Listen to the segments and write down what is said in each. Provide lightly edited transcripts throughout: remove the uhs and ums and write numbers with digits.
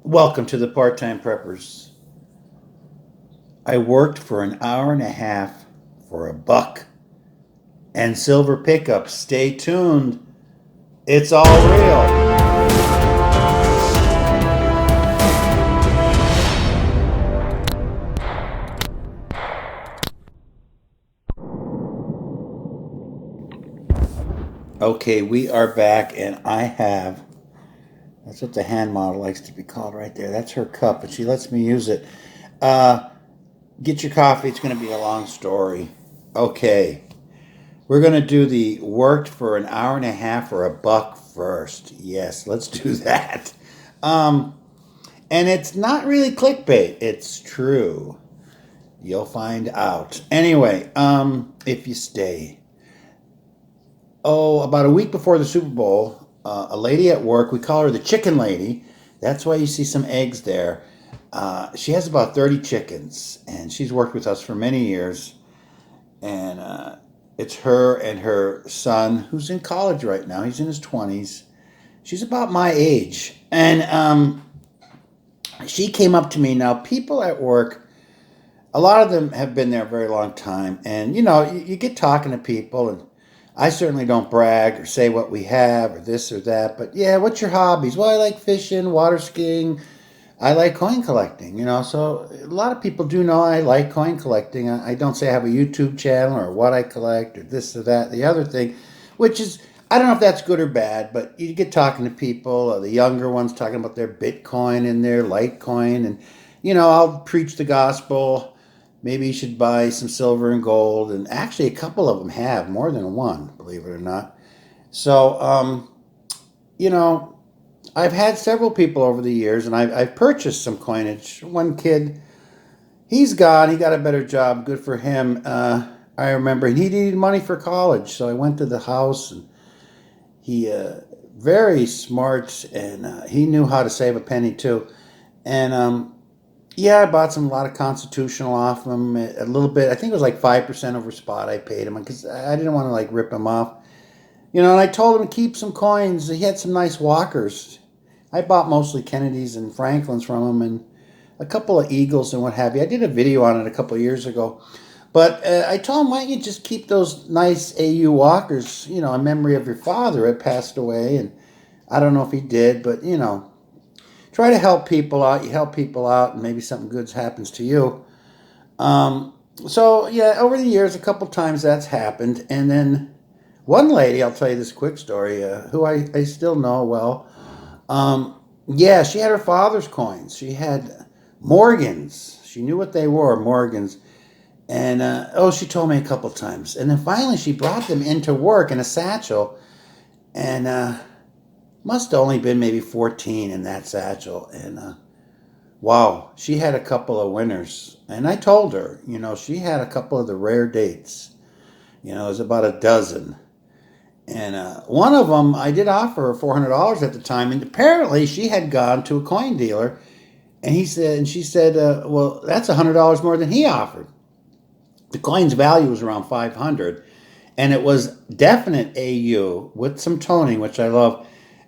Welcome to the Part Time Preppers. I worked for an hour and a half for a buck and silver pickups. Stay tuned. It's all real. Okay, we are back, and that's what the hand model likes to be called right there. That's her cup, and she lets me use it. Uh, get your coffee. It's going to be a long story. Okay, we're going to do the worked for an hour and a half for a buck first. Yes, let's do that. Um, And it's not really clickbait. It's true. You'll find out. Anyway, if you stay. Oh, about a week before the Super Bowl, a lady at work, we call her the chicken lady. That's why you see some eggs there. She has about 30 chickens, and she's worked with us for many years. And it's her and her son, who's in college right now. He's in his 20s. She's about my age. And she came up to me. Now, people at work, a lot of them have been there a very long time. And, you get talking to people, and I certainly don't brag or say what we have or this or that. But, yeah, what's your hobbies? Well, I like fishing, water skiing. I like coin collecting. So a lot of people do know I like coin collecting. I don't say I have a YouTube channel or what I collect or this or that, the other thing, which is, I don't know if that's good or bad, but you get talking to people, the younger ones talking about their Bitcoin and their Litecoin. And, I'll preach the gospel. Maybe you should buy some silver and gold. And actually, a couple of them have more than one, believe it or not. So, you know, I've had several people over the years, and I've purchased some coinage. One kid, he's gone. He got a better job. Good for him. I remember he needed money for college, so I went to the house, and he very smart, and he knew how to save a penny too. And yeah, I bought a lot of constitutional off him, a little bit. I think it was like 5% over spot. I paid him because I didn't want to like rip him off. And I told him to keep some coins. He had some nice walkers. I bought mostly Kennedys and Franklins from him, and a couple of Eagles and what have you. I did a video on it a couple of years ago. But I told him, why don't you just keep those nice AU walkers, in memory of your father had passed away. And I don't know if he did, but, try to help people out. You help people out, and maybe something good happens to you. So, yeah, over the years, a couple times that's happened. And then one lady, I'll tell you this quick story, who I still know well. Yeah, she had her father's coins. She had Morgans. She knew what they were, Morgans. And, she told me a couple times. And then finally she brought them into work in a satchel. And must have only been maybe 14 in that satchel. And, wow, she had a couple of winners. And I told her, she had a couple of the rare dates. It was about a dozen. And one of them, I did offer her $400 at the time, and apparently she had gone to a coin dealer, and she said, well, that's $100 more than he offered. The coin's value was around 500, and it was definite AU with some toning, which I love,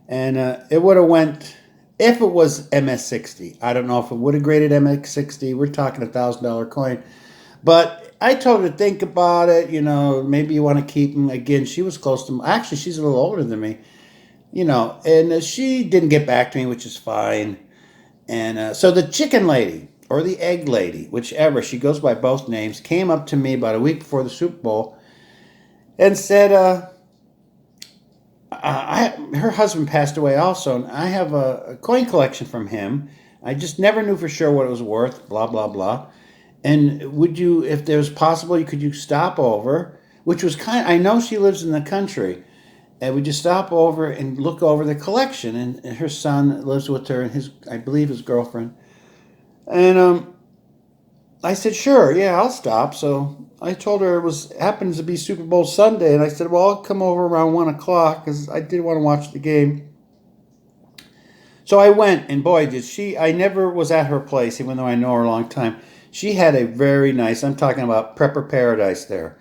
and it would have went if it was MS60. I don't know if it would have graded MS60. We're talking $1,000 coin, but I told her to think about it. Maybe you want to keep him. Again, she was close to me. Actually, she's a little older than me. And she didn't get back to me, which is fine. And so the chicken lady or the egg lady, whichever, she goes by both names, came up to me about a week before the Super Bowl and said, her husband passed away also, and I have a coin collection from him. I just never knew for sure what it was worth, blah, blah, blah. And would you, if there was possible, could you stop over? Which was I know she lives in the country. And would you stop over and look over the collection? And her son lives with her and I believe his girlfriend. And I said, sure, yeah, I'll stop. So I told her happens to be Super Bowl Sunday. And I said, well, I'll come over around 1 o'clock because I did want to watch the game. So I went, and boy, did she, I never was at her place, even though I know her a long time. She had a very nice, I'm talking about prepper paradise there,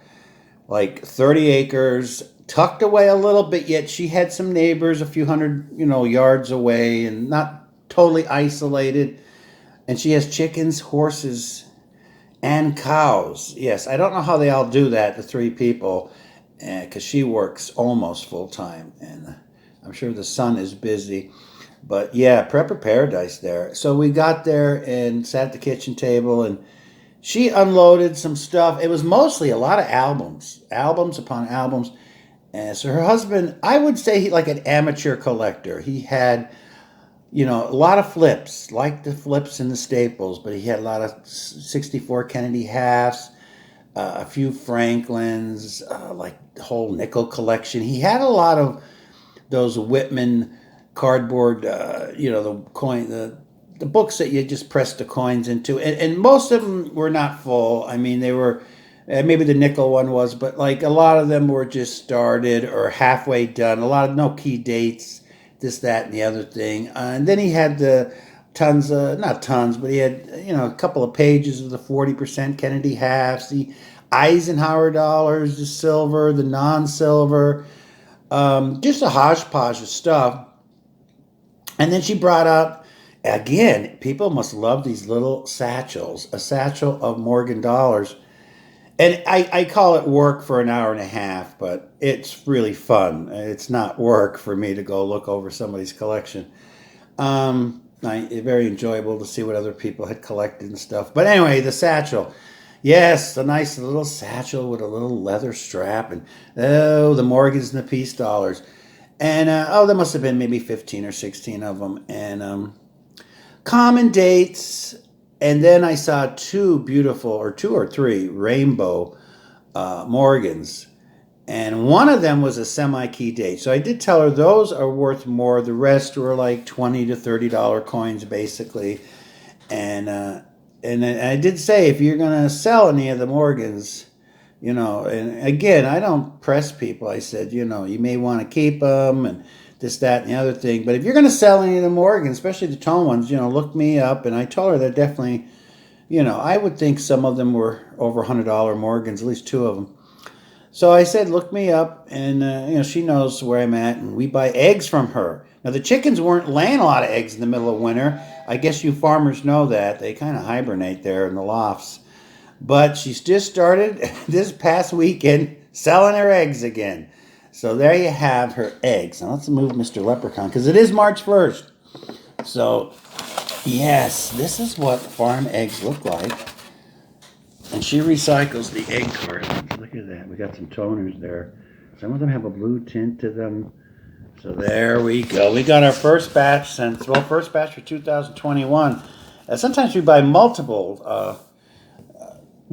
like 30 acres, tucked away a little bit, yet she had some neighbors a few hundred, yards away, and not totally isolated. And she has chickens, horses, and cows. Yes, I don't know how they all do that, the three people, because she works almost full time. And I'm sure the son is busy. But yeah, Prepper Paradise there. So we got there and sat at the kitchen table, and she unloaded some stuff. It was mostly a lot of albums upon albums. And so her husband, I would say he like an amateur collector. He had, a lot of flips, like the flips in the Staples, but he had a lot of 64 Kennedy halves, a few Franklins, like the whole nickel collection. He had a lot of those Whitman cardboard, the coin, the books that you just press the coins into, and most of them were not full. I mean, they were maybe the nickel one was, but like a lot of them were just started or halfway done. A lot of no key dates, this, that, and the other thing. And then he had the tons, not tons, but he had a couple of pages of the 40% Kennedy halves, the Eisenhower dollars, the silver, the non-silver, just a hodgepodge of stuff. And then she brought out, again, people must love these little satchels, a satchel of Morgan dollars. And I call it work for an hour and a half, but it's really fun. It's not work for me to go look over somebody's collection. Very enjoyable to see what other people had collected and stuff. But anyway, the satchel. Yes, a nice little satchel with a little leather strap. And, the Morgans and the peace dollars. And, there must have been maybe 15 or 16 of them. And common dates. And then I saw two or three rainbow Morgans. And one of them was a semi-key date. So I did tell her those are worth more. The rest were like $20 to $30 coins, basically. And I did say, if you're going to sell any of the Morgans, and again, I don't press people. I said, you may want to keep them and this, that, and the other thing. But if you're going to sell any of the Morgans, especially the tone ones, look me up. And I told her that definitely, I would think some of them were over $100 Morgans, at least two of them. So I said, look me up. And, she knows where I'm at. And we buy eggs from her. Now, the chickens weren't laying a lot of eggs in the middle of winter. I guess you farmers know that. They kind of hibernate there in the lofts. But she's just started this past weekend selling her eggs again. So there you have her eggs. Now let's move Mr. Leprechaun, because it is March 1st. So, yes, this is what farm eggs look like. And she recycles the egg cartons. Look at that. We got some toners there. Some of them have a blue tint to them. So there we go. We got our first batch first batch for 2021. Sometimes we buy multiple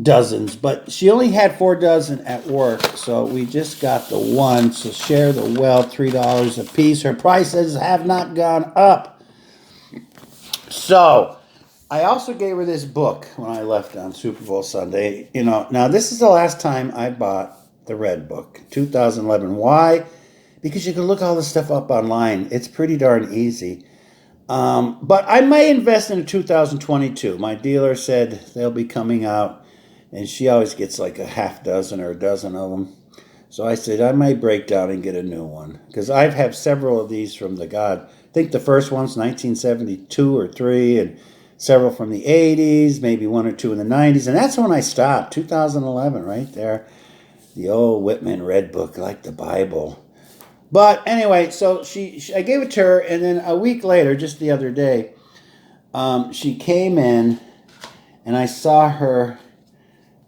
dozens, but she only had 4 dozen at work, so we just got the one. So share the wealth, $3 a piece. Her prices have not gone up. So I also gave her this book when I left on Super Bowl Sunday. Now this is the last time I bought the red book, 2011. Why? Because you can look all this stuff up online. It's pretty darn easy. But I may invest in a 2022. My dealer said they'll be coming out. And she always gets like a half dozen or a dozen of them. So I said, I might break down and get a new one. Because I've had several of these from the God. I think the first one's 1972 or 3, and several from the 80s, maybe 1 or 2 in the 90s. And that's when I stopped, 2011, right there. The old Whitman Red Book, like the Bible. But anyway, so I gave it to her, and then a week later, just the other day, she came in, and I saw her,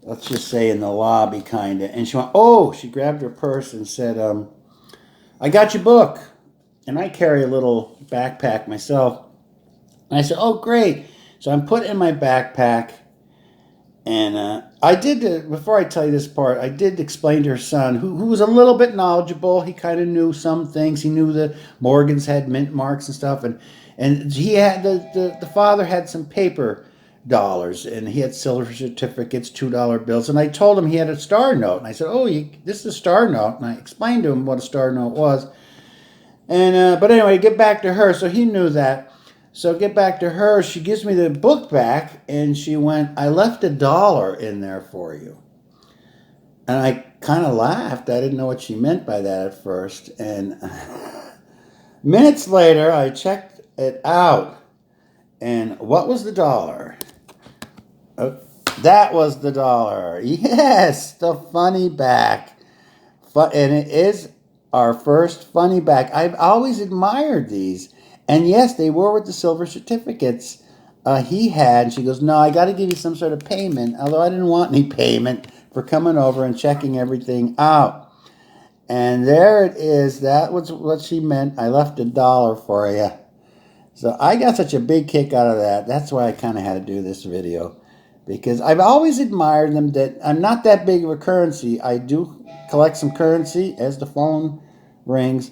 let's just say in the lobby, kind of. And she grabbed her purse and said, I got your book. And I carry a little backpack myself. And I said, oh, great. So I'm putting it in my backpack. And I did, before I tell you this part, I did explain to her son, who was a little bit knowledgeable. He kind of knew some things. He knew the Morgans had mint marks and stuff. And he had, the father had some paper dollars, and he had silver certificates, $2 bills. And I told him he had a star note, and I said, this is a star note. And I explained to him what a star note was. And but anyway, get back to her. So he knew that. So get back to her. She gives me the book back, and she went, I left $1 in there for you. And I kind of laughed. I didn't know what she meant by that at first. And minutes later, I checked it out. And what was the dollar? Oh, that was the dollar. Yes, the funny back. And it is our first funny back. I've always admired these. And yes, they were with the silver certificates he had. And she goes, no, I got to give you some sort of payment, although I didn't want any payment for coming over and checking everything out. And there it is. That was what she meant. I left $1 for you. So I got such a big kick out of that. That's why I kind of had to do this video. Because I've always admired them. That I'm not that big of a currency. I do collect some currency as the phone rings.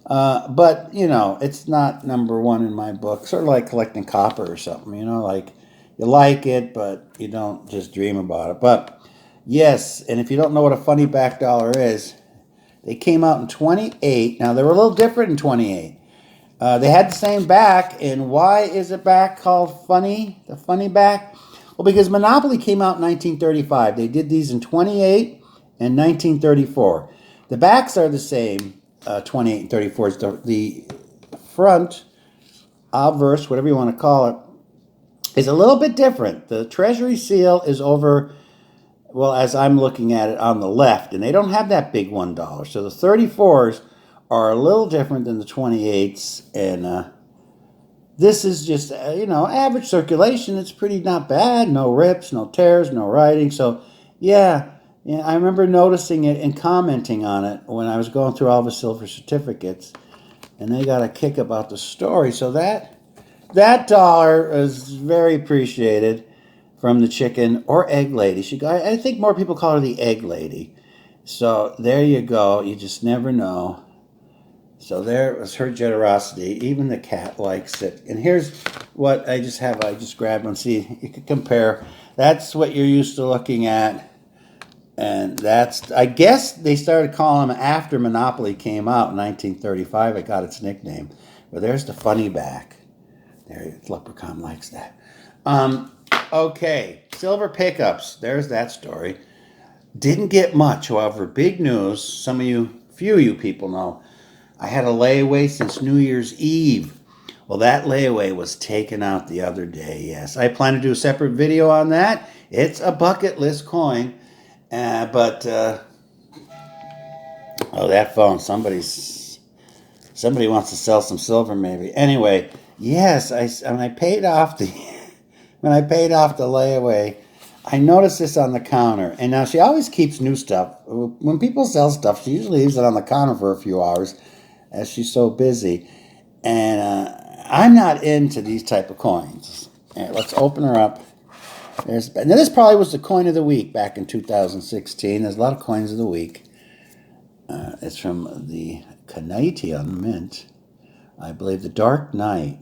But, you know, it's not number one in my book. Sort of like collecting copper or something, you know, like you like it, but you don't just dream about it. But, yes, and if you don't know what a funny back dollar is, they came out in 28. Now, they were a little different in 28. They had the same back, and why is a back called funny, the funny back? Well, because Monopoly came out in 1935. They did these in 28 and 1934. The backs are the same, 28 and 34. The front, obverse, whatever you want to call it, is a little bit different. The Treasury seal is over, well, as I'm looking at it, on the left, and they don't have that big $1. So the 34s are a little different than the 28s, and this is just, you know, average circulation. It's pretty not bad. No rips, no tears, no writing. So, yeah, I remember noticing it and commenting on it when I was going through all the silver certificates, and they got a kick about the story. So that dollar is very appreciated from the chicken or egg lady. I think more people call her the egg lady. So there you go. You just never know. So there was her generosity. Even the cat likes it. And here's what I just have. I just grabbed one. See, you can compare. That's what you're used to looking at. And that's, I guess they started calling them after Monopoly came out in 1935. It got its nickname. But there's the funny back. There, Leprechaun likes that. Okay, silver pickups. There's that story. Didn't get much, however. Big news. Few of you people know. I had a layaway since New Year's Eve. Well, that layaway was taken out the other day, yes. I plan to do a separate video on that. It's a bucket list coin. Oh, that phone. Somebody wants to sell some silver, maybe. Anyway, yes, when I paid off the layaway, I noticed this on the counter. And now she always keeps new stuff. When people sell stuff, she usually leaves it on the counter for a few hours, as she's so busy. And I'm not into these type of coins. Right, let's open her up. Now this probably was the coin of the week back in 2016. There's a lot of coins of the week. It's from the Canadian Mint. I believe the Dark Knight.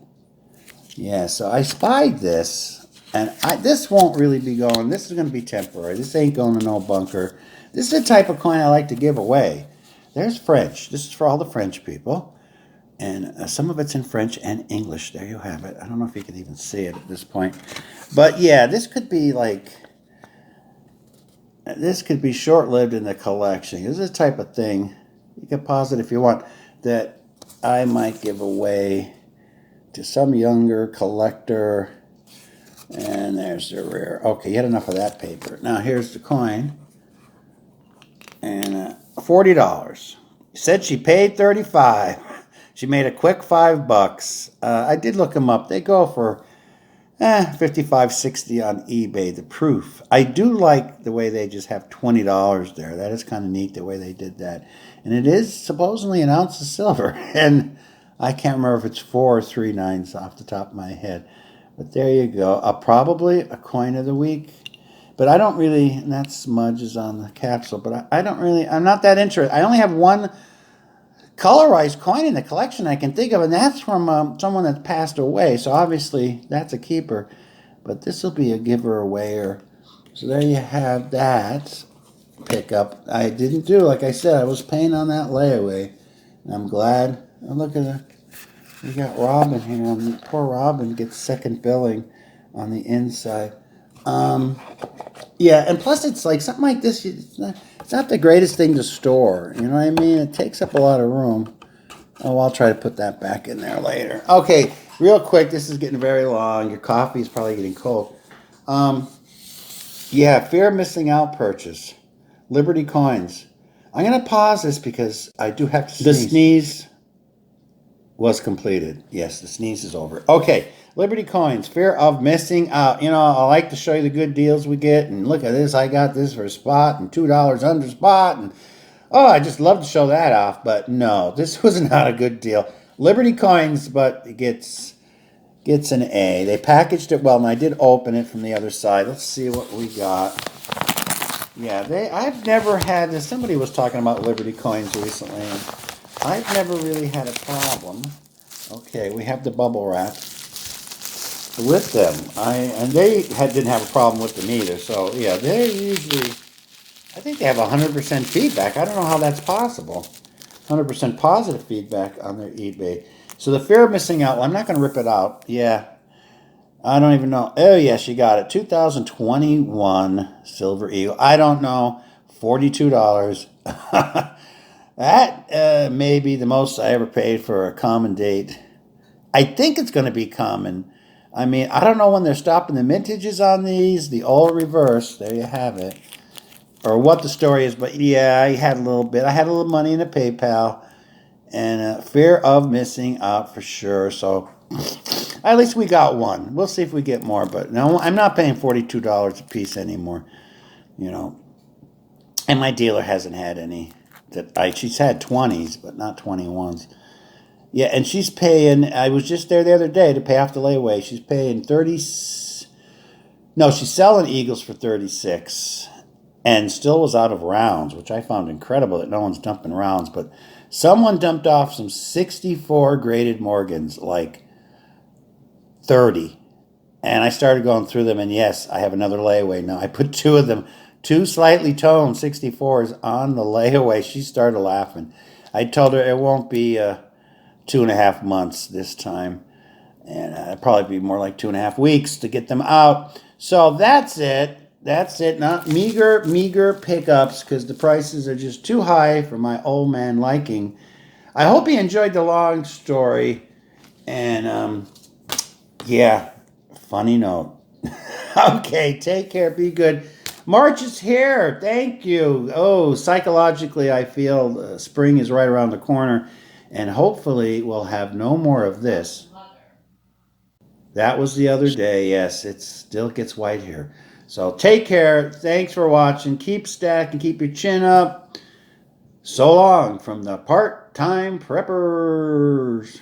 Yeah, so I spied this. And this won't really be going. This is going to be temporary. This ain't going to no bunker. This is the type of coin I like to give away. There's French. This is for all the French people. And some of it's in French and English. There you have it. I don't know if you can even see it at this point. But yeah, this could be short-lived in the collection. This is the type of thing, you can pause it if you want, that I might give away to some younger collector. And there's the rear. Okay, you had enough of that paper. Now here's the coin. And $40. Said she paid $35. She made a quick $5. I did look them up. They go for $55, $60 on eBay, the proof. I do like the way they just have $20 there. That is kind of neat the way they did that. And it is supposedly an ounce of silver. And I can't remember if it's 4 or 3 nines off the top of my head. But there you go. Probably a coin of the week. But I don't really, and that smudge is on the capsule, but I'm not that interested. I only have one colorized coin in the collection I can think of, and that's from someone that's passed away. So obviously that's a keeper. But this will be a giver awayer. So there you have that pickup. I didn't do, like I said, I was paying on that layaway. And I'm glad. Oh, look at that. We got Robin here. And poor Robin gets second billing on the inside. Yeah, and plus it's like something like this, it's not the greatest thing to store. You know what I mean? It takes up a lot of room. Oh, I'll try to put that back in there later. Okay, real quick. This is getting very long. Your coffee is probably getting cold. Um, yeah, fear of missing out purchase. Liberty Coins. I'm going to pause this because I do have to sneeze. The sneeze was completed. Yes, the sneeze is over. Okay, Liberty Coins. Fear of missing out. You know, I like to show you the good deals we get. And look at this. I got this for a spot and $2 under spot. And oh, I just love to show that off. But no, this was not a good deal. Liberty Coins, but it gets an A. They packaged it well, and I did open it from the other side. Let's see what we got. Yeah, I've never had this. Somebody was talking about Liberty Coins recently, and I've never really had a problem. Okay, we have the bubble wrap with them. And they didn't have a problem with them either. So yeah, they usually, I think they have 100% feedback. I don't know how that's possible. 100% positive feedback on their eBay. So the fear of missing out. Well, I'm not going to rip it out. Yeah, I don't even know. Oh, yes, you got it. 2021 Silver Eagle. I don't know. $42. That may be the most I ever paid for a common date. I think it's going to be common. I mean, I don't know when they're stopping the mintages on these. The old reverse. There you have it. Or what the story is. But yeah, I had a little bit. I had a little money in a PayPal. And fear of missing out for sure. So at least we got one. We'll see if we get more. But no, I'm not paying $42 a piece anymore. You know. And my dealer hasn't had any. She's had 20s, but not 21s. Yeah, and she's paying, I was just there the other day to pay off the layaway. She's paying 30, no, she's selling Eagles for 36 and still was out of rounds, which I found incredible that no one's dumping rounds. But someone dumped off some 64 graded Morgans, like 30. And I started going through them, and yes, I have another layaway now. I put two of them, two slightly toned 64s on the layaway. She started laughing. I told her it won't be 2.5 months this time. And it'll probably be more like 2.5 weeks to get them out. So that's it. That's it. Not meager pickups because the prices are just too high for my old man liking. I hope you enjoyed the long story. And yeah, funny note. Okay, take care. Be good. March is here. Thank you. Oh, psychologically, I feel spring is right around the corner. And hopefully we'll have no more of this. That was the other day. Yes, it still gets white here. So take care. Thanks for watching. Keep stacking. Keep your chin up. So long from the part-time preppers.